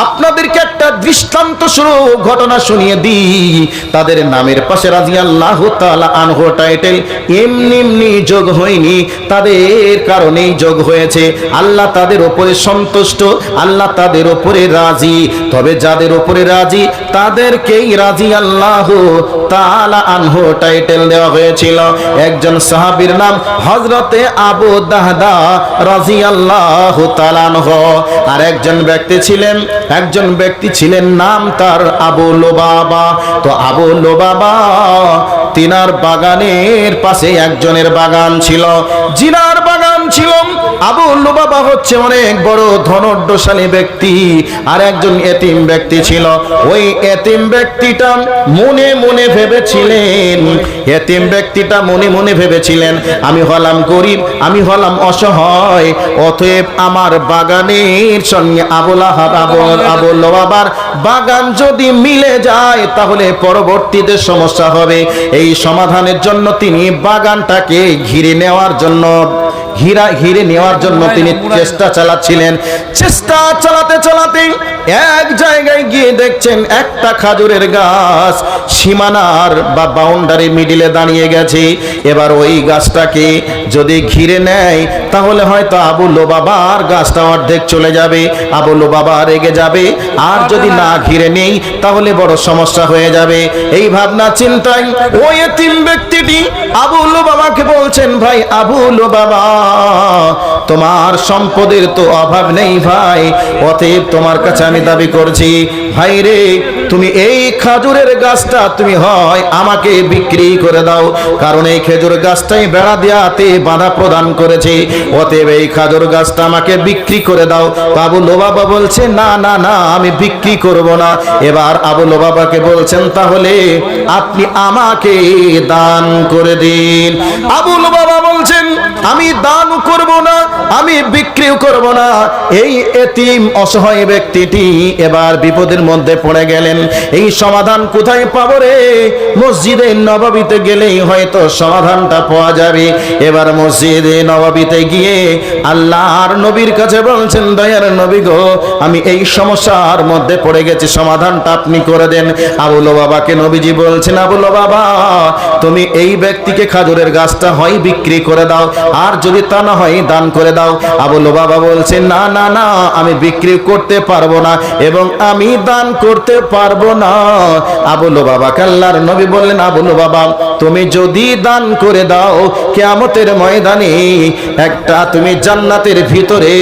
আপনাদেরকে একটা দৃষ্টান্ত স্বরূপ ঘটনা শুনিয়ে দিই। তাদের নামের পাশে রাদিয়াল্লাহু তাআলা আনহু টাইটেল এমনি এমনি যোগ হয়নি, তাদের কারণেই যোগ হয়েছে। আল্লাহ তাদের উপরে সন্তুষ্ট, আল্লাহ তাদের উপরে রাজি। তবে যাদের উপরে রাজি তাদেরকেই রাদিয়াল্লাহু তাআলা আনহু টাইটেল দেওয়া হয়েছিল। একজন সাহাবীর নাম হযরতে আবু দাহদা রাদিয়াল্লাহু তাআলা আনহু। আর একজন ব্যক্তি ছিলেন নাম তার আবু লুবাবা। তো আবু লুবাবা তিনার বাগানের পাশে একজনের বাগান ছিল, জিনার বাগান ছিল। আবু লুবাবা হচ্ছে অনেক বড় ধনঢ্যশালী ব্যক্তি, আর একজন এতিম ব্যক্তি ছিল। ওই এতিম ব্যক্তিটা মনে মনে ভেবেছিলেন আমি হলাম গরিব, আমি হলাম অসহায়, অতএব আমার বাগানের সঙ্গে আবু লুবাবার বাগান যদি মিলে যায় তাহলে পরবর্তীতে সমস্যা হবে। এই সমাধানের জন্য তিনি বাগানটাকে ঘিরে নেওয়ার জন্য তিনি চেষ্টা চালাচ্ছিলেন। চেষ্টা চালাতে এক জায়গায় গিয়ে দেখছেন একটা খেজুরের গাছ সীমানার বা বাউন্ডারি মিডিলে দাঁড়িয়ে গেছে। এবার ওই গাছটাকে যদি ঘিরে নেয় তাহলে হয়তো আবু লুবাবার গাছটা অর্ধেক চলে যাবে, আবু লুবাবা রেগে যাবে। আর যদি না ঘিরে নেই তাহলে বড় সমস্যা হয়ে যাবে। এই ভাবনা চিন্তায় ওই এতিম ব্যক্তিটি আবু লুবাবাকে বলছেন, ভাই আবু লুবাবা, তোমার সম্পদের তো অভাব নেই ভাই, অতএব তোমার কাছে আমি দাবি করছি, ভাই রে, তুমি এই খেজুরের গাছটা তুমি হয় আমাকে বিক্রি করে দাও, কারণ এই খেজুর গাছটাই বেড়া দেওয়াতে বাধা প্রদান করেছে, অতএব এই খেজুর গাছটা আমাকে বিক্রি করে দাও। আবু লুবাবা বলছে না না না, আমি বিক্রি করব না। এবার আবু লুবাবাকে বলছেন, তাহলে আপনি আমাকে দান করে দিন। আবু লুবাবা বলছেন, আমি দান করব না, আমি বিক্রিও করব না। এই এতিম অসহায় ব্যক্তিটি এবার বিপদের মধ্যে পড়ে গেলেন। এই সমাধান কোথায় পাবো রে? মসজিদে নববীতে গেলেই হয়তো সমাধানটা পাওয়া যাবে। এবার মসজিদে নববীতে গিয়ে আল্লাহর নবীর কাছে বলছেন, দয়ার নবী গো, আমি এই সমস্যার মধ্যে পড়ে গেছি, সমাধানটা আপনি করে দেন। আবু লুবাবাকে নবীজি বলছেন, আবু লুবাবা, তুমি এই ব্যক্তিকে খেজুরের গাছটা হয় বিক্রি করে দাও, আর যদি তা না হয় দান করে দাও। আবু লুবাবা বলছেন, না না না, আমি বিক্রি করতে পারবো না এবং আমি দান করতে পারবো না। আবু লুবাবাকে আল্লাহর নবী বললেন, আবু লুবাবা, তুমি যদি দান করে দাও কিয়ামতের ময়দানে একটা তুমি জান্নাতের ভিতরে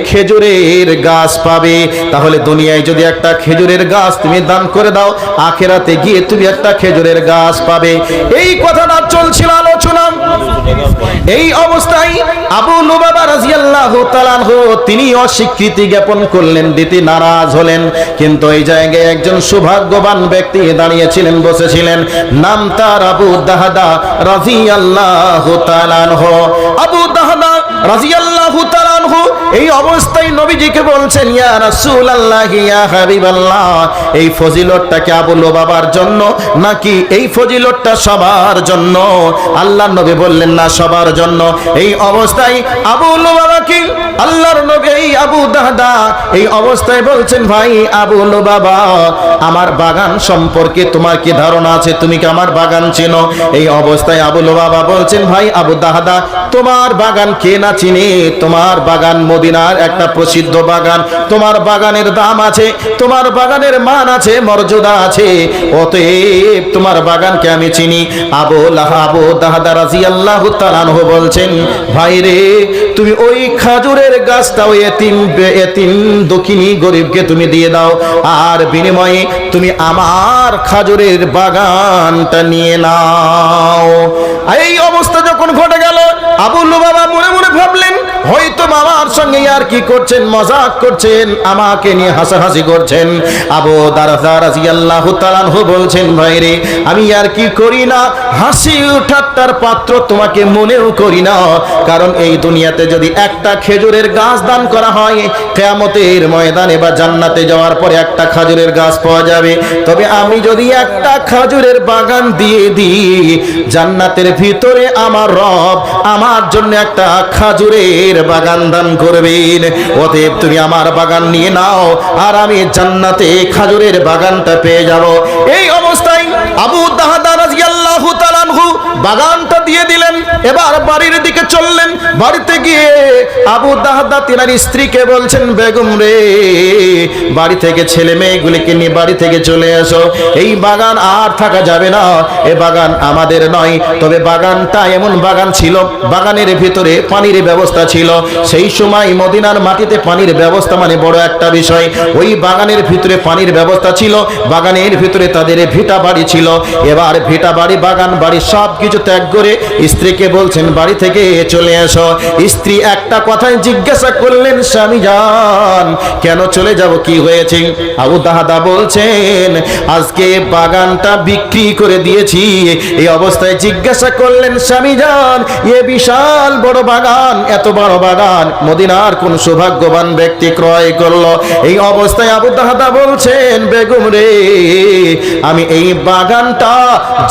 খেজুরের গাছ পাবে। তাহলে দুনিয়ায় যদি একটা খেজুরের গাছ তুমি দান করে দাও, আখিরাতে গিয়ে তুমি একটা খেজুরের গাছ পাবে। এই কথাটা চলছিল আলোচনা। এই অবস্থায় আবু লুবাবা রাদিয়াল্লাহু তাআলা আনহু তিনি অস্বীকৃতি জ্ঞাপন করলেন, দিতে নারাজ হলেন। কিন্তু এই জায়গায় একজন সৌভাগ্যবান ব্যক্তি দাঁড়িয়েছিলেন, বসেছিলেন, নাম তার আবু দাহদা রাদিয়াল্লাহু তাআলা আনহু। আবু দাহদা রাদিয়াল্লাহু তাআলা আনহু এই অবস্থায় নবীজিকে বলছেন, ইয়া রাসূলুল্লাহ, ইয়া হাবিবাল্লাহ, এই ফজিলতটা কি আবু লুবাবার জন্য নাকি এই ফজিলতটা সবার জন্য? আল্লাহর নবী বললেন, না, সবার জন্য। এই অবস্থায় আবু লুবাবাকে আল্লাহর নবী আবু দাহদা এই অবস্থায় বলছেন, ভাই আবু লুবাবা, আমার বাগান সম্পর্কে তোমার কি ধারণা আছে? তুমি কি আমার বাগান চেনো? এই অবস্থায় আবু লুবাবা বলছেন, ভাই আবু দাহদা, তোমার বাগান কে না চিনে? তোমার বাগান মদিনার একটা প্রসিদ্ধ বাগান, তোমার বাগানের দাম আছে, তোমার বাগানের মান আছে, মর্যাদা আছে, অতএব তোমার বাগানকে আমি চিনি। আবু দাহদা রাদিয়াল্লাহু তাআলা আনহু বলছেন, ভাই রে, তুমি ওই খেজুরের গাছটা ওই এতিম দক্ষিণী গরিবকে তুমি দিয়ে দাও, আর বিনিময়ে তুমি আমার খেজুরের বাগানটা নিয়ে নাও। এই অবস্থা যখন ঘটে গেল, আবু লুবাবা মনে মনে ভাবলেন, হয়তো আমার সঙ্গে আর কি করছেন, মজাক করছেন, আমাকে নিয়ে হাসাহাসি করছেন। আবু দারদা রাদিয়াল্লাহু তাআলা আনহু বলছেন, ভাই রে, আমি আর কি করি না, হাসি ঠাট্টার পাত্র তোমাকে মনেও করি না, কারণ এই দুনিয়াতে যদি একটা খেজুরের গাছ দান করা হয়, কিয়ামতের ময়দানে বা জান্নাতে যাওয়ার পরে একটা খেজুরের গাছ পাওয়া যাবে। তবে আমি যদি একটা খেজুরের বাগান দিয়ে দিই, জান্নাতের ভিতরে আমার রব আমার জন্য একটা খেজুরের খেজুরের বাগান দান করবেন। অতএব তুমি আমার বাগান নিয়ে নাও, আর আমি জান্নাতে খেজুরের বাগানটা পেয়ে যাব। এই অবস্থায় আবু দাহদা রাদিয়াল্লাহু তাআলা আনহু বাগানটা দিয়ে দিলেন। এবার বাড়ির দিকে চললেন। বাড়িতে গিয়ে আবু দাহদা তিনার স্ত্রীকে বলছেন, বেগম রে, বাড়ি থেকে ছেলে মেয়েগুলিকে নিয়ে বাড়ি থেকে চলে এসো, এই বাগান আর থাকা যাবে না, এ বাগান আমাদের নয়। তবে বাগানটা এমন বাগান ছিল, বাগানের ভিতরে পানির ব্যবস্থা ছিল। সেই সময় মদিনার মাটিতে পানির ব্যবস্থা মানে বড় একটা বিষয়। ওই বাগানের ভিতরে পানির ব্যবস্থা ছিল, বাগানের ভিতরে তাদের ভিটা বাড়ি ছিল। এবার ভিটা বাড়ি, বাগান বাড়ি সব কিছু ত্যাগ করে স্ত্রীকে বলছেন, বাড়ি থেকে চলে এসো। স্ত্রী একটা কথাই জিজ্ঞাসা করলেন, স্বামী যান, কেন চলে যাব, কি হয়েছে? আবু দাহদা বলছেন, আজকে বাগানটা বিক্রি করে দিয়েছি। এই অবস্থায় জিজ্ঞাসা করলেন, স্বামী যান, এ বিশাল বড় বাগান, এত বড় বাগান মদিনার কোন সৌভাগ্যবান ব্যক্তি ক্রয় করলো? এই অবস্থায় আবু দাহদা বলছেন, বেগম রে, আমি এই বাগানটা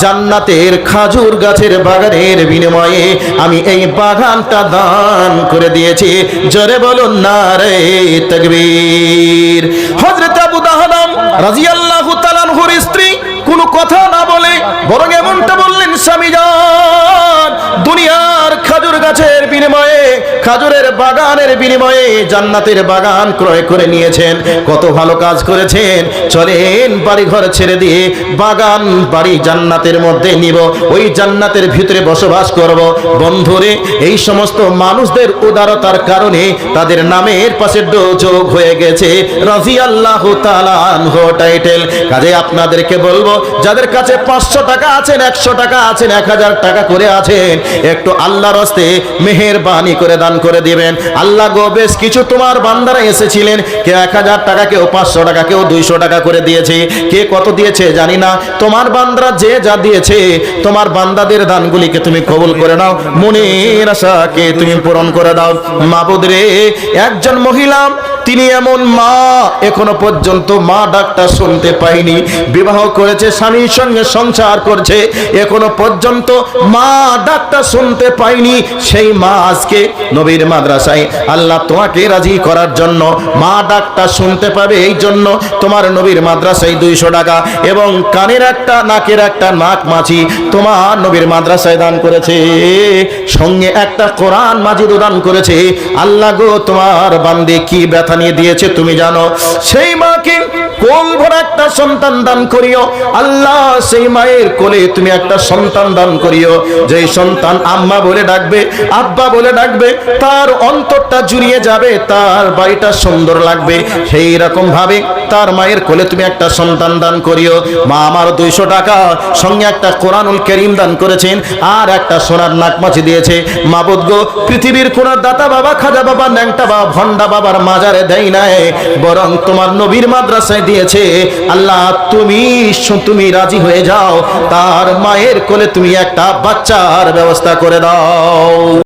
জান্নাতের খাজুর গাছের বাগানের বিনিময়ে আমি এই বাগানটা দান করে দিয়েছি। জোরে বলুন নারে তাকবীর। হযরত আবু দাহদা রাদিয়াল্লাহু তাআলা আনহুর স্ত্রী কোনো কথা না বলে বরং এমনটা বললেন, স্বামী যান, দুনিয়ার খাজুর গাছের বিনিময়ে, খাজুরের বাগানের বিনিময়ে জান্নাতের বাগান ক্রয় করে নিয়েছেন, কত ভালো কাজ করেছেন। চলেন বাড়ি ঘর ছেড়ে দিয়ে বাগান বাড়ি জান্নাতের মধ্যে নিব, ওই জান্নাতের ভিতরে বসবাস করব। বন্ধুরে, এই সমস্ত মানুষদের উদারতার কারণে তাদের নামের পাশে যোগ হয়ে গেছে রাদিয়াল্লাহু তাআলা আনহু টাইটেল। কাজে আপনাদেরকে বলবো, যাদের কাছে 500 টাকা আছেন, 100 টাকা আছেন, 1000 টাকা করে আছেন, একটু আল্লাহর হস্তে মেহেরবানি করে দান করে দিবেন। আল্লাহ গো, বেশ কিছু তোমার বান্দারা এসেছিলেন, কেউ 1000 টাকা, কেউ 500 টাকা, কেউ 200 টাকা করে দিয়েছে, কে কত দিয়েছে জানি না। তোমার বান্দারা যে যা দিয়েছে, তোমার বান্দাদের দানগুলিকে তুমি কবুল করে নাও, মনের আশাকে তুমি পূরণ করে দাও। মাবুদ রে, একজন মহিলা, তিনি এমন মা, এখনো পর্যন্ত মা ডাকটা শুনতে পাইনি, বিবাহ করেছে, স্বামীর সঙ্গে সংসার করছে, এখনো পর্যন্ত মা ডাকটা শুনতে পাইনি। সেই মা আজকে নবীর মাদ্রাসায় আল্লাহ তোমাকে রাজি করার জন্য মা ডাকটা শুনতে পাবে, এই জন্য তোমার নবীর মাদ্রাসায় 200 টাকা এবং কানের একটা, নাকের একটা নাক মাছি তোমার নবীর মাদ্রাসায় দান করেছে, সঙ্গে একটা কোরআন মাজিদ দান করেছে। আল্লাহ গো, তোমার বান্দে কি ব্যথা নিয়ে দিয়েছে তুমি জানো। সেই মাকে কোল ভরা একটা সন্তান দান করিও আল্লাহ, সেই মায়ের কোলে তুমি একটা সন্তান দান করিও, যেই সন্তান আম্মা বলে ডাকবে, আব্বা বলে ডাকবে, তার অন্তরটা জুড়িয়ে যাবে, তার বাড়িটা সুন্দর লাগবে। সেই রকম ভাবে তার মায়ের কোলে তুমি একটা সন্তান দান করিও। মা আমার 200 টাকা সঙ্গে একটা কোরআনুল কারীম দান করেছেন, আর একটা সোনার নাকমাছি দিয়েছে। মাবুদ গো, পৃথিবীর কোন দাতা বাবা, খাজা বাবা, ন্যাংটা বাবা, ভন্ডা বাবার মাজারে দেয় নাই, বরং তোমার নবীর মাদ্রাসায় দিয়েছে। আল্লাহ, তুমি রাজি হয়ে যাও, তার মায়ের কোলে তুমি একটা বাচ্চার ব্যবস্থা করে দাও।